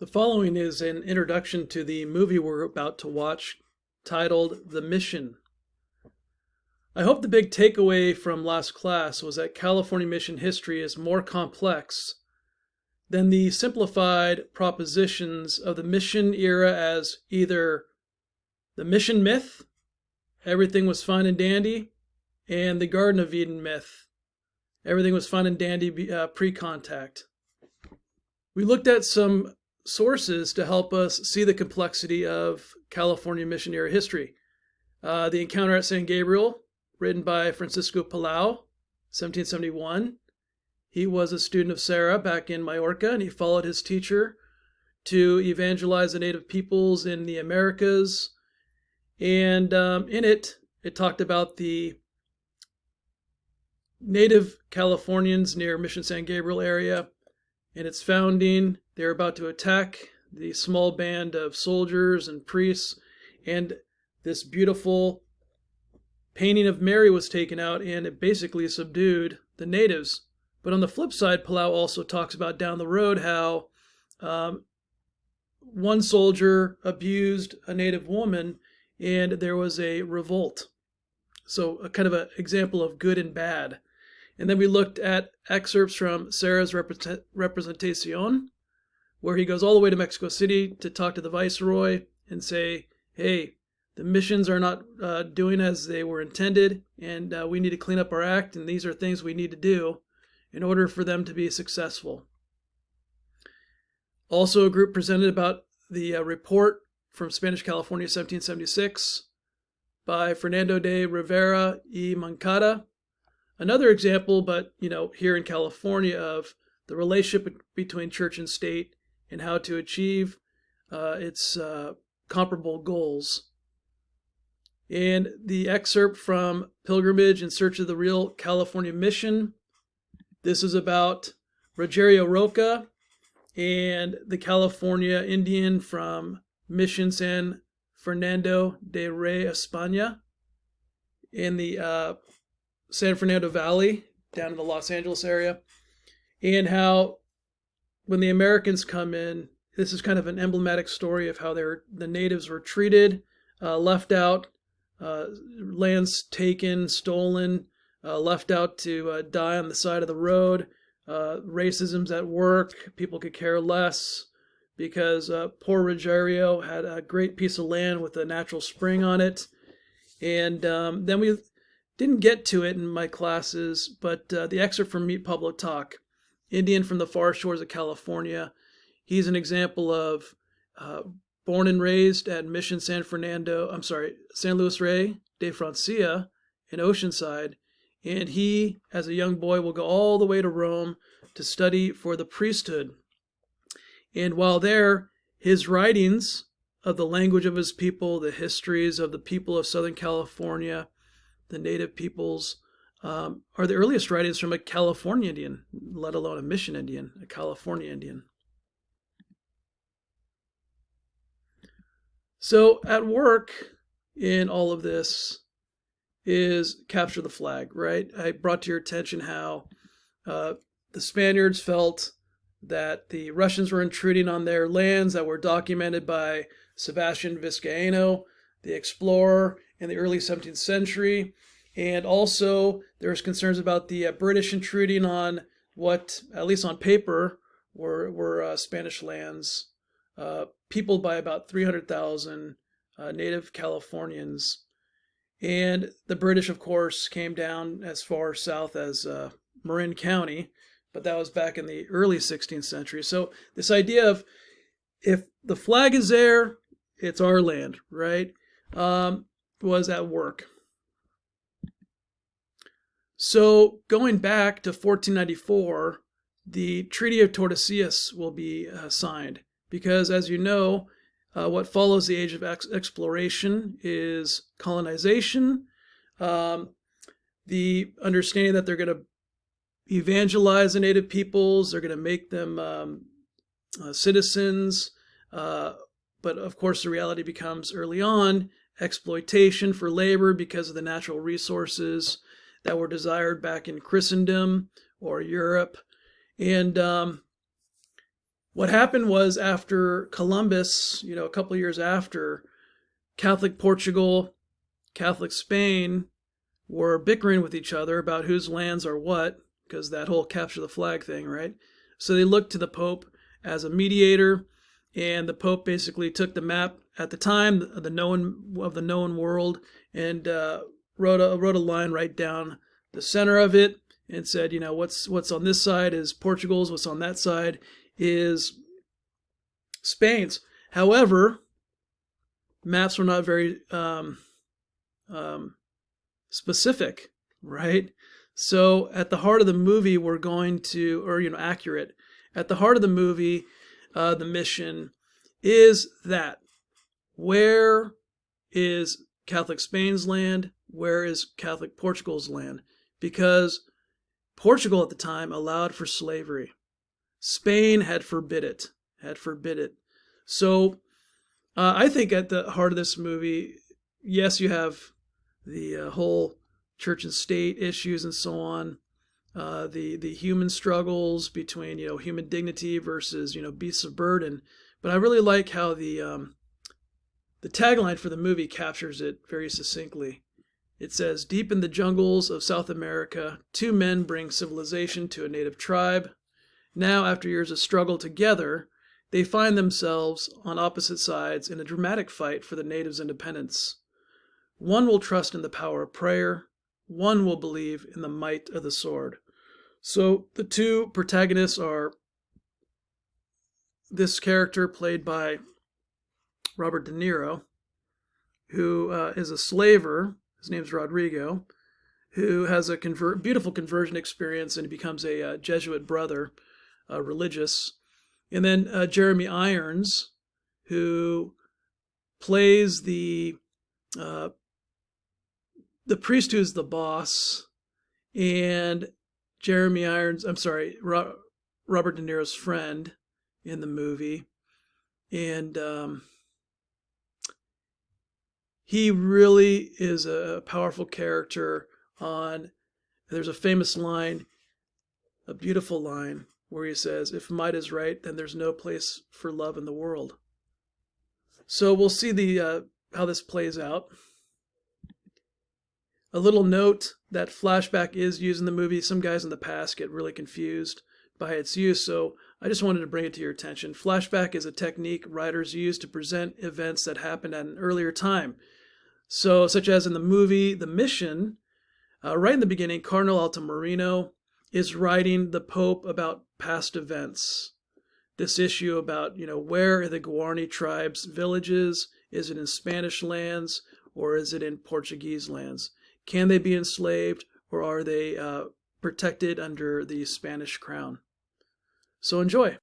The following is an introduction to the movie we're about to watch titled The Mission. I hope the big takeaway from last class was that California mission history is more complex than the simplified propositions of the mission era as either the mission myth, everything was fine and dandy, and the Garden of Eden myth, everything was fine and dandy pre-contact. We looked at some sources to help us see the complexity of California mission era history. The Encounter at San Gabriel, written by Francisco Palau, 1771. He was a student of Serra back in Majorca, and he followed his teacher to evangelize the native peoples in the Americas. And in it talked about the native Californians near Mission San Gabriel area. In its founding, they were about to attack the small band of soldiers and priests, and this beautiful painting of Mary was taken out, and it basically subdued the natives. But on the flip side, Palau also talks about down the road how one soldier abused a native woman, and there was a revolt. So a kind of an example of good and bad. And then we looked at excerpts from Serra's Representación, where he goes all the way to Mexico City to talk to the viceroy and say, hey, the missions are not doing as they were intended, and we need to clean up our act, and these are things we need to do in order for them to be successful. Also, a group presented about the report from Spanish California 1776 by Fernando de Rivera y Moncada. Another example, but here in California, of the relationship between church and state and how to achieve its comparable goals. And the excerpt from Pilgrimage in Search of the Real California Mission. This is about Rogerio Roca and the California Indian from Mission San Fernando de Rey, España, in the San Fernando Valley, down in the Los Angeles area, and how when the Americans come in, this is kind of an emblematic story of how the natives were treated, left out, lands taken, stolen, left out to die on the side of the road, racism's at work, people could care less, because poor Rogerio had a great piece of land with a natural spring on it. And then we didn't get to it in my classes, but the excerpt from Meet Pablo Talk, Indian from the Far Shores of California. He's an example of born and raised at Mission San Luis Rey de Francia in Oceanside. And he, as a young boy, will go all the way to Rome to study for the priesthood. And while there, his writings of the language of his people, the histories of the people of Southern California, the native peoples, are the earliest writings from a California Indian, let alone a mission Indian, a California Indian. So at work in all of this is capture the flag, right? I brought to your attention how the Spaniards felt that the Russians were intruding on their lands that were documented by Sebastian Vizcaíno, the explorer in the early 17th century. And also there was concerns about the British intruding on what, at least on paper, were Spanish lands, peopled by about 300,000 native Californians. And the British, of course, came down as far south as Marin County, but that was back in the early 16th century. So this idea of if the flag is there, it's our land, right, was at work. So going back to 1494, the Treaty of Tordesillas will be signed because, as you know, what follows the age of exploration is colonization, the understanding that they're going to evangelize the native peoples, they're going to make them citizens, but of course the reality becomes early on exploitation for labor because of the natural resources that were desired back in Christendom or Europe. And What happened was after Columbus, a couple of years after, Catholic Portugal, Catholic Spain were bickering with each other about whose lands are what, because that whole capture the flag thing, right? So they looked to the Pope as a mediator, and the Pope basically took the map at the time of the known world and wrote a line right down the center of it and said, what's on this side is Portugal's, what's on that side is Spain's. However, maps were not very specific, right? So at the heart of the movie, we're going to, accurate. At the heart of the movie, the mission is that where is Catholic Spain's land? Where is Catholic Portugal's land? Because Portugal at the time allowed for slavery. Spain had forbid it. So I think at the heart of this movie, yes, you have the whole church and state issues and so on, the human struggles between human dignity versus beasts of burden. But I really like how the tagline for the movie captures it very succinctly. It says, "Deep in the jungles of South America, two men bring civilization to a native tribe. Now, after years of struggle together, they find themselves on opposite sides in a dramatic fight for the natives' independence. One will trust in the power of prayer. One will believe in the might of the sword." So the two protagonists are this character played by Robert De Niro, who is a slaver. His name's Rodrigo, who has a beautiful conversion experience, and he becomes a Jesuit brother, religious. And then Jeremy Irons, who plays the priest who's the boss, and Robert De Niro's friend in the movie. And he really is a powerful character. There's a famous line, a beautiful line, where he says, "If might is right, then there's no place for love in the world." So we'll see how this plays out. A little note that flashback is used in the movie. Some guys in the past get really confused by its use, so I just wanted to bring it to your attention. Flashback is a technique writers use to present events that happened at an earlier time. So, such as in the movie The Mission, right in the beginning, Cardinal Altamirano is writing the Pope about past events. This issue about, where are the Guarani tribes' villages? Is it in Spanish lands or is it in Portuguese lands? Can they be enslaved or are they protected under the Spanish crown? So enjoy.